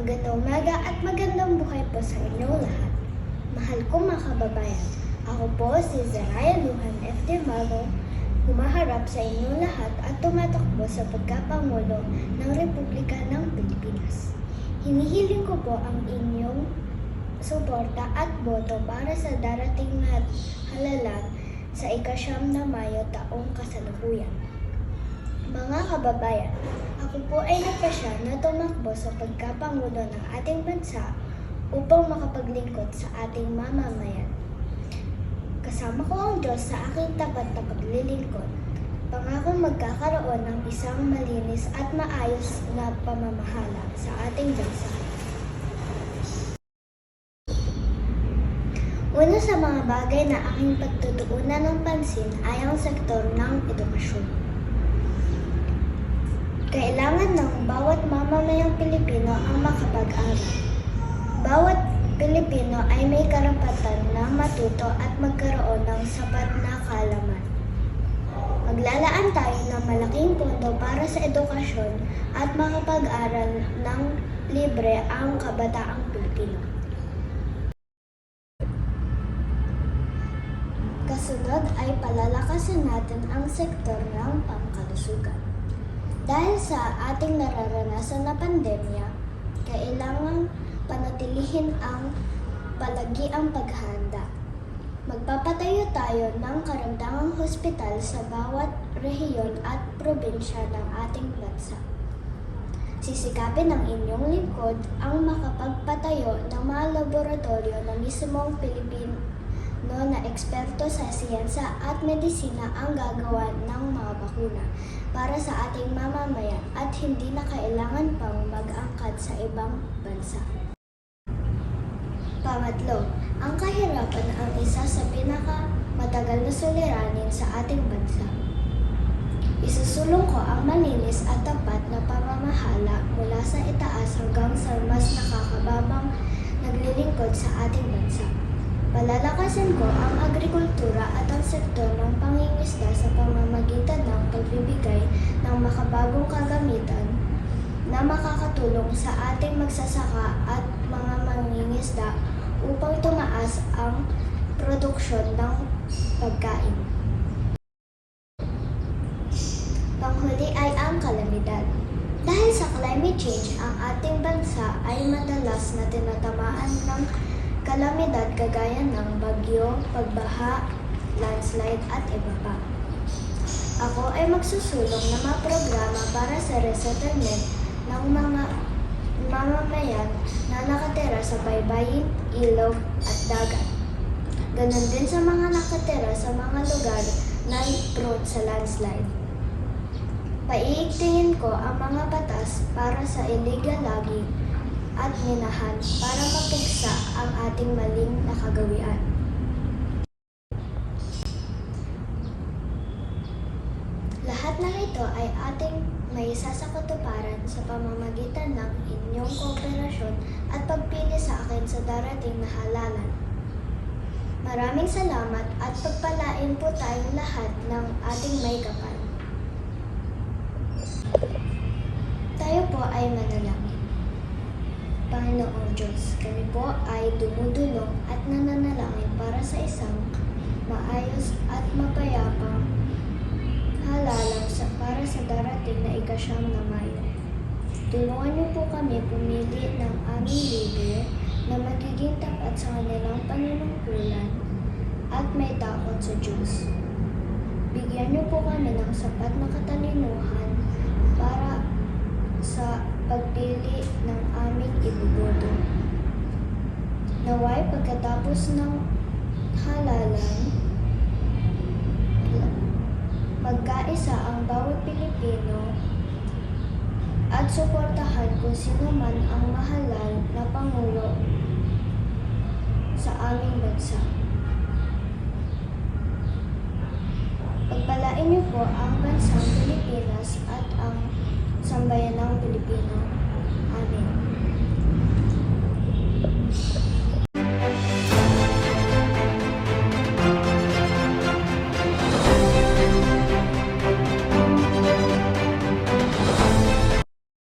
Magandang umaga at magandang buhay po sa inyong lahat. Mahal ko mga kababayan, ako po si Zaraya Luhan F. De Mago, humaharap sa inyong lahat at tumatakbo sa pagkapangulo ng Republika ng Pilipinas. Hinihiling ko po ang inyong suporta at boto para sa darating na halalan sa ika-9 na Mayo taong kasalukuyan. Mga kababayan, ako po ay nagpasya na tumakbo sa pagkapangulo ng ating bansa upang makapaglingkod sa ating mamamayan. Kasama ko ang Diyos sa aking tapat na paglilingkod. Pangakong magkakaroon ng isang malinis at maayos na pamamahala sa ating bansa. Una sa mga bagay na aking pagtutuunan ng pansin ay ang sektor ng edukasyon. Kailangan ng bawat mamamayang Pilipino ang makapag-aral. Bawat Pilipino ay may karapatan na matuto at magkaroon ng sapat na kaalaman. Maglalaan tayo ng malaking pondo para sa edukasyon at makapag-aral ng libre ang kabataang Pilipino. Kasunod ay palalakasin natin ang sektor ng pangkalusugan. Dahil sa ating nararanasan na pandemya, kailangan panatilihin ang palagiang paghahanda. Magpapatayo tayo ng karagdagang hospital sa bawat rehiyon at probinsya ng ating bansa. Sisikapin ng inyong lingkod ang makapagpatayo ng mga laboratorio na mismong Pilipino na eksperto sa siyensa at medisina ang gagawa ng mga bakuna para sa ating mamamayan at hindi na kailangan pang mag-angkat sa ibang bansa. Pangatlo, ang kahirapan ang isa sa pinakamatagal na suliranin sa ating bansa. Isusulong ko ang malinis at tapat na pamamahala mula sa itaas hanggang sa mas nakakababang naglilingkod sa ating bansa. Palalakasin ko ang agrikultura at ang sektor ng pangingisda sa pamamagitan ng pagbibigay ng makabagong kagamitan na makakatulong sa ating magsasaka at mga mangingisda upang tumaas ang produksyon ng pagkain. Panghuli ay ang kalamidad. Dahil sa climate change, ang ating bansa ay madalas na tinatamaan ng kalamidad kagaya ng bagyo, pagbaha, landslide at iba pa. Ako ay magsusulong ng mga programa para sa resettlement ng mga mamamayan na nakatira sa baybayin, ilog at dagat. Ganon din sa mga nakatira sa mga lugar na prone sa landslide. Paiigtingin ko ang mga batas para sa illegal logging at minahan para mapugsa ang ating maling nakagawian. Lahat ng ito ay ating maisasakatuparan sa pamamagitan ng inyong kooperasyon at pagpili sa akin sa darating na halalan. Maraming salamat at pagpalain po tayong lahat ng ating may kapal. Tayo po ay manalangin. Panginoong Diyos, kami po ay dumudulong at nananalangin para sa isang maayos at mapayapang halalan para sa darating na ika-9 na Mayo. Tulungan niyo po kami pumili ng aming lider na magiging tapat sa kanilang panunungkulan at may takot sa Diyos. Bigyan niyo po kami ng sapat na katalinuhan para sa pagpili ng aming iboboto. Naway pagkatapos ng halalan, magkaisa ang bawat Pilipino at suportahan kung sino man ang mahalal na Pangulo sa aming bansa. Pagpalain niyo po ang bansang Pilipinas